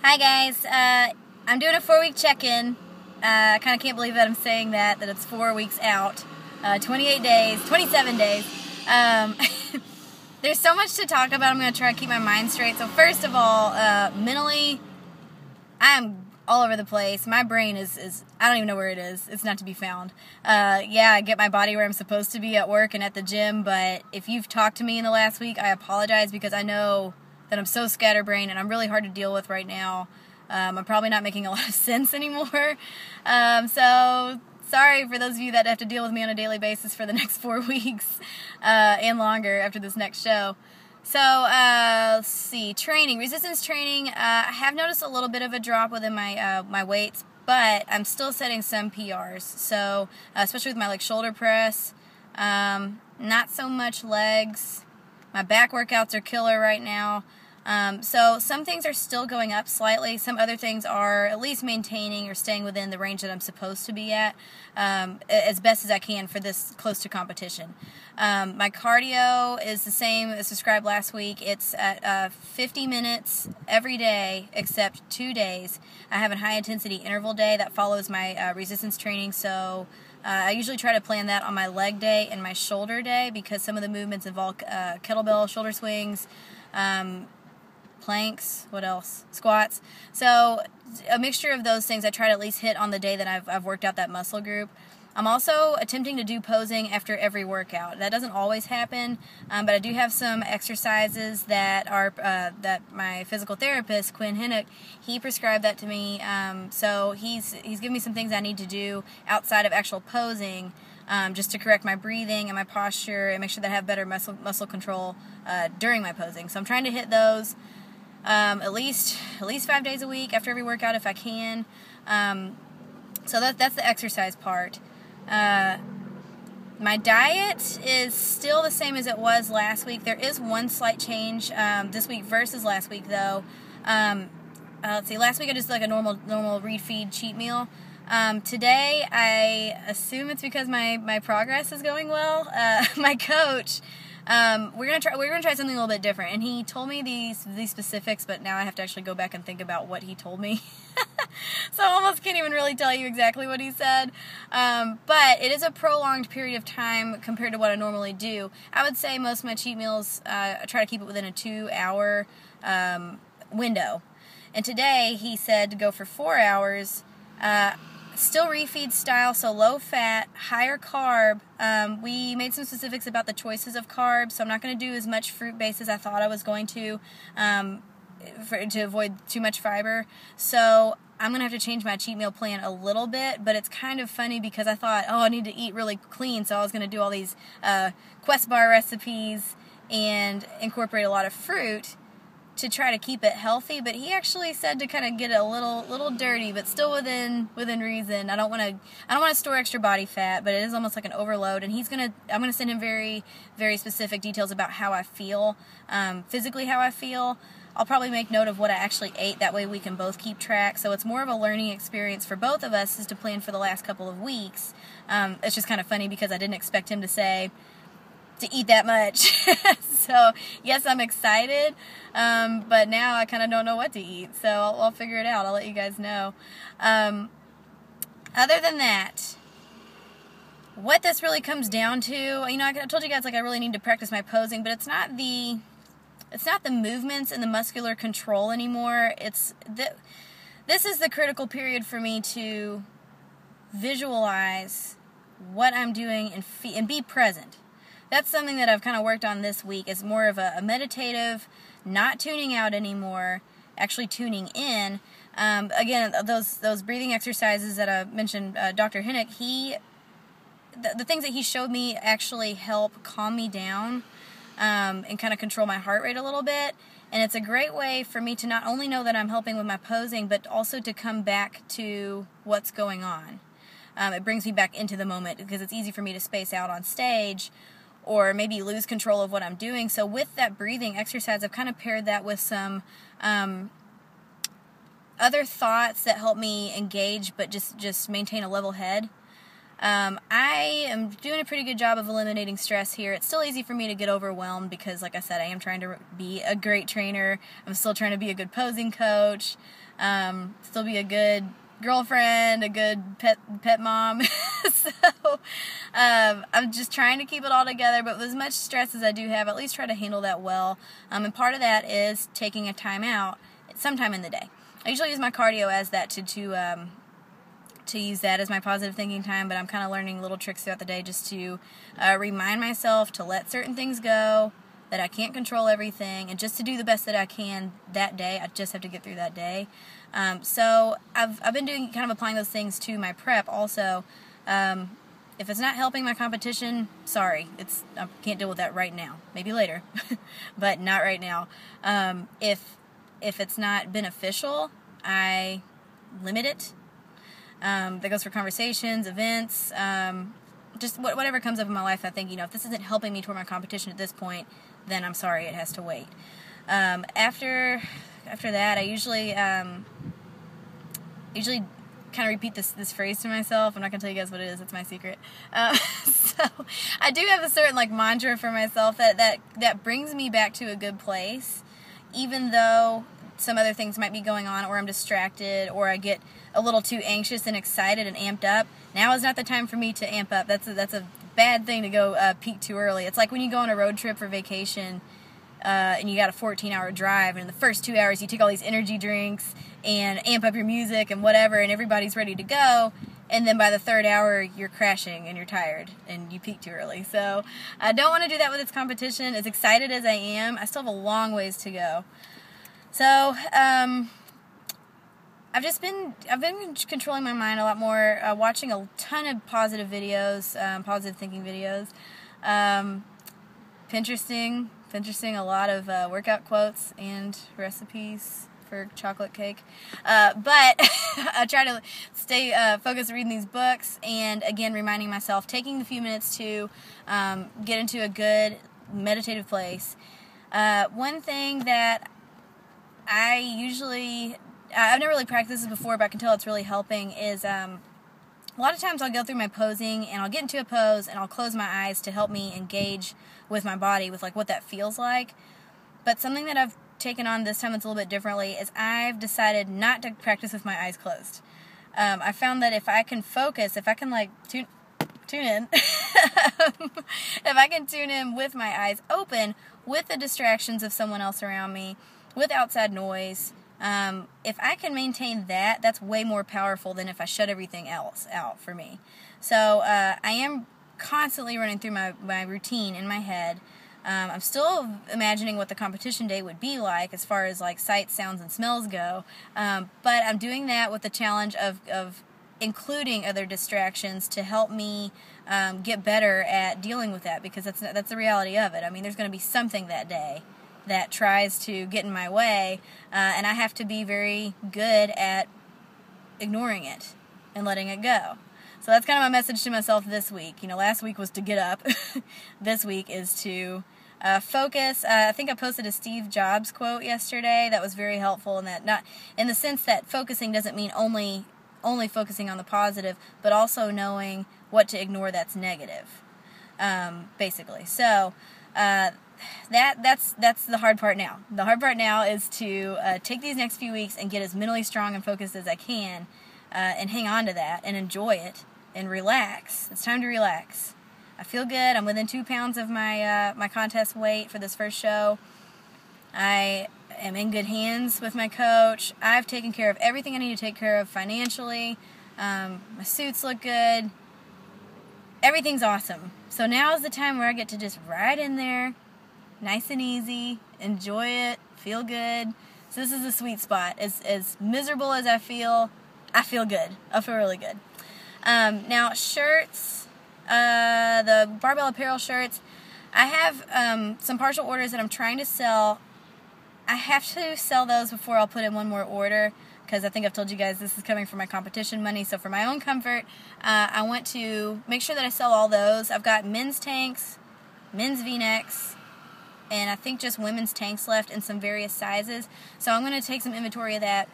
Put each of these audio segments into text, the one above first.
Hi guys, I'm doing a 4-week check-in. I kind of can't believe that I'm saying that it's 4 weeks out. 28 days, 27 days. There's so much to talk about. I'm going to try to keep my mind straight. So first of all, mentally, I'm all over the place. My brain is I don't even know where it is. It's not to be found. Yeah, I get my body where I'm supposed to be at work and at the gym, but if you've talked to me in the last week, I apologize because I know that I'm so scatterbrained and I'm really hard to deal with right now. I'm probably not making a lot of sense anymore. So sorry for those of you that have to deal with me on a daily basis for the next 4 weeks and longer after this next show. So, let's see, resistance training, I have noticed a little bit of a drop within my my weights, but I'm still setting some PRs, so, especially with my, shoulder press, not so much legs. My back workouts are killer right now. So some things are still going up slightly. Some other things are at least maintaining or staying within the range that I'm supposed to be at as best as I can for this close to competition. My cardio is the same as described last week. It's at 50 minutes every day except 2 days. I have a high-intensity interval day that follows my resistance training, so I usually try to plan that on my leg day and my shoulder day because some of the movements involve kettlebell, shoulder swings, planks, what else? Squats. So a mixture of those things I try to at least hit on the day that I've worked out that muscle group. I'm also attempting to do posing after every workout. That doesn't always happen, but I do have some exercises that are that my physical therapist, Quinn Hinnock, he prescribed that to me. So he's given me some things I need to do outside of actual posing, just to correct my breathing and my posture and make sure that I have better muscle control during my posing. So I'm trying to hit those at least 5 days a week after every workout if I can. So that's the exercise part. My diet is still the same as it was last week. There is one slight change this week versus last week, though. Let's see. Last week I just did a normal refeed cheat meal. Today I assume it's because my progress is going well. My coach, we're gonna try something a little bit different, and he told me these specifics, but now I have to actually go back and think about what he told me. So I almost can't even really tell you exactly what he said. But it is a prolonged period of time compared to what I normally do. I would say most of my cheat meals, I try to keep it within a 2-hour window. And today he said to go for 4 hours, still refeed style, so low fat, higher carb. We made some specifics about the choices of carbs, so I'm not going to do as much fruit-based as I thought I was going to avoid too much fiber. So I'm going to have to change my cheat meal plan a little bit, but it's kind of funny because I thought, I need to eat really clean, so I was going to do all these Quest bar recipes and incorporate a lot of fruit to try to keep it healthy, but he actually said to kind of get it a little dirty, but still within reason. I don't want to store extra body fat, but it is almost like an overload. And I'm gonna send him very, very specific details about how I feel, physically how I feel. I'll probably make note of what I actually ate. That way we can both keep track. So it's more of a learning experience for both of us, is to plan for the last couple of weeks. It's just kind of funny because I didn't expect him to say to eat that much. So yes, I'm excited, but now I kind of don't know what to eat, so I'll figure it out. I'll let you guys know. Other than that, what this really comes down to, I told you guys I really need to practice my posing, but it's not the movements and the muscular control anymore. This is the critical period for me to visualize what I'm doing and be present. That's something that I've kind of worked on this week. It's more of a meditative, not tuning out anymore, actually tuning in. Again, those breathing exercises that I mentioned, Dr. Hinnock, the things that he showed me actually help calm me down and kind of control my heart rate a little bit. And it's a great way for me to not only know that I'm helping with my posing, but also to come back to what's going on. It brings me back into the moment because it's easy for me to space out on stage or maybe lose control of what I'm doing. So with that breathing exercise, I've kind of paired that with some other thoughts that help me engage but just maintain a level head. I am doing a pretty good job of eliminating stress here. It's still easy for me to get overwhelmed because, like I said, I am trying to be a great trainer. I'm still trying to be a good posing coach, still be a good girlfriend, a good pet mom. So I'm just trying to keep it all together, but with as much stress as I do have, at least try to handle that well. And part of that is taking a time out sometime in the day. I usually use my cardio as that to use that as my positive thinking time, but I'm kind of learning little tricks throughout the day just to remind myself to let certain things go, that I can't control everything, and just to do the best that I can that day. I just have to get through that day. So I've been doing, kind of applying those things to my prep also. If it's not helping my competition, sorry, I can't deal with that right now. Maybe later, but not right now. If it's not beneficial, I limit it. That goes for conversations, events, just whatever comes up in my life. I think, if this isn't helping me toward my competition at this point, then I'm sorry, it has to wait. After that, I usually kind of repeat this phrase to myself. I'm not going to tell you guys what it is. It's my secret. So I do have a certain mantra for myself that brings me back to a good place, even though some other things might be going on, or I'm distracted, or I get a little too anxious and excited and amped up. Now is not the time for me to amp up. That's a bad thing to go peak too early. It's like when you go on a road trip for vacation, and you got a 14-hour drive, and in the first 2 hours you take all these energy drinks and amp up your music and whatever, and everybody's ready to go, and then by the third hour you're crashing and you're tired and you peak too early. So I don't want to do that with this competition. As excited as I am, I still have a long ways to go. So I've been controlling my mind a lot more, watching a ton of positive videos, positive thinking videos, Pinteresting a lot of workout quotes and recipes for chocolate cake. But I try to stay focused reading these books, and again reminding myself, taking the few minutes to get into a good meditative place. One thing that I've never really practiced this before, but I can tell it's really helping, is a lot of times I'll go through my posing and I'll get into a pose and I'll close my eyes to help me engage with my body, with what that feels like. But something that I've taken on this time that's a little bit differently is I've decided not to practice with my eyes closed. I found that if I can focus, if I can tune in, if I can tune in with my eyes open, with the distractions of someone else around me, with outside noise, if I can maintain that, that's way more powerful than if I shut everything else out for me. So I am constantly running through my routine in my head. I'm still imagining what the competition day would be like as far as sights, sounds, and smells go. But I'm doing that with the challenge of including other distractions to help me get better at dealing with that, because that's the reality of it. I mean, there's going to be something that day that tries to get in my way, and I have to be very good at ignoring it and letting it go. So that's kind of my message to myself this week. Last week was to get up. This week is to focus. I think I posted a Steve Jobs quote yesterday that was very helpful, in that, not in the sense that focusing doesn't mean only focusing on the positive, but also knowing what to ignore that's negative, basically. So that's the hard part now. The hard part now is to take these next few weeks and get as mentally strong and focused as I can, and hang on to that and enjoy it and relax. It's time to relax. I feel good. I'm within 2 pounds of my contest weight for this first show. I am in good hands with my coach. I've taken care of everything I need to take care of financially. My suits look good. Everything's awesome. So now is the time where I get to just ride in there, nice and easy, enjoy it, feel good. So this is the sweet spot. As miserable as I feel good. I feel really good. Now, shirts, the barbell apparel shirts, I have some partial orders that I'm trying to sell. I have to sell those before I'll put in one more order, because I think I've told you guys this is coming from my competition money. So for my own comfort, I want to make sure that I sell all those. I've got men's tanks, men's V-necks, and I think just women's tanks left in some various sizes. So I'm going to take some inventory of that,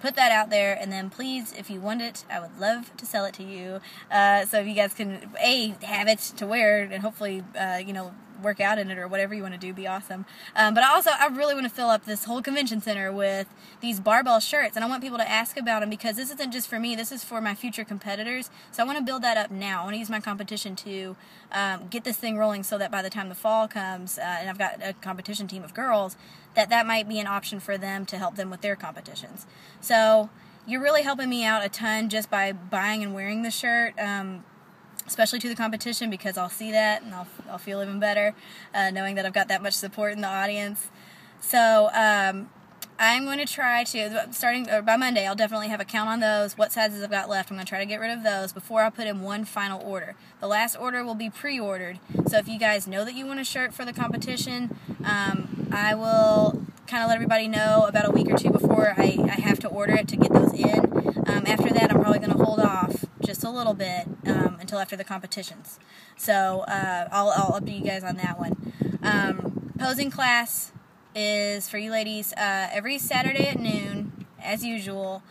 put that out there, and then please, if you want it, I would love to sell it to you. So if you guys can, have it to wear, and hopefully, work out in it or whatever you want to do, be awesome. But I really want to fill up this whole convention center with these barbell shirts, and I want people to ask about them, because this isn't just for me, this is for my future competitors. So I want to build that up now. I want to use my competition to get this thing rolling, so that by the time the fall comes, and I've got a competition team of girls, that might be an option for them to help them with their competitions. So you're really helping me out a ton just by buying and wearing the shirt, especially to the competition, because I'll see that and I'll feel even better knowing that I've got that much support in the audience. So I'm going to try to, starting by Monday, I'll definitely have a count on those, what sizes I've got left. I'm going to try to get rid of those before I put in one final order. The last order will be pre-ordered, so if you guys know that you want a shirt for the competition, I will kind of let everybody know about a week or two before I have to order it to get those in. After that, I'm probably going to hold off just a little bit until after the competitions. So I'll update you guys on that one. Posing class is for you ladies every Saturday at noon, as usual.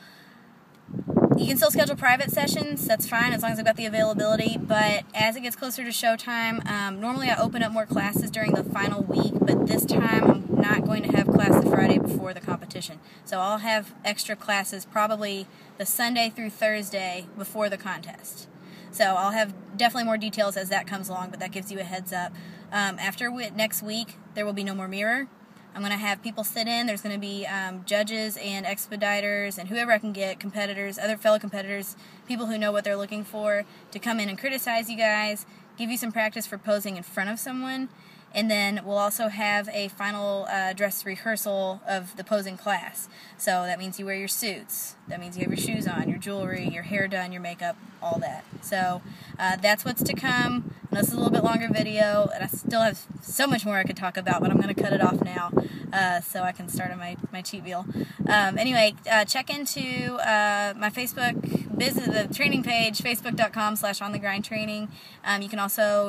You can still schedule private sessions, that's fine, as long as I've got the availability, but as it gets closer to showtime, normally I open up more classes during the final week, but this time I'm not going to have class the Friday before the competition. So I'll have extra classes probably the Sunday through Thursday before the contest. So I'll have definitely more details as that comes along, but that gives you a heads up. After next week, there will be no more mirror. I'm going to have people sit in. There's going to be judges and expediters and whoever I can get, competitors, other fellow competitors, people who know what they're looking for, to come in and criticize you guys, give you some practice for posing in front of someone, and then we'll also have a final dress rehearsal of the posing class. So that means you wear your suits. That means you have your shoes on, your jewelry, your hair done, your makeup, all that. So that's what's to come. And this is a little bit longer video, and I still have so much more I could talk about, but I'm going to cut it off now so I can start on my cheat meal. Anyway, check into my Facebook business, the training page, facebook.com/onthegrindtraining. You can also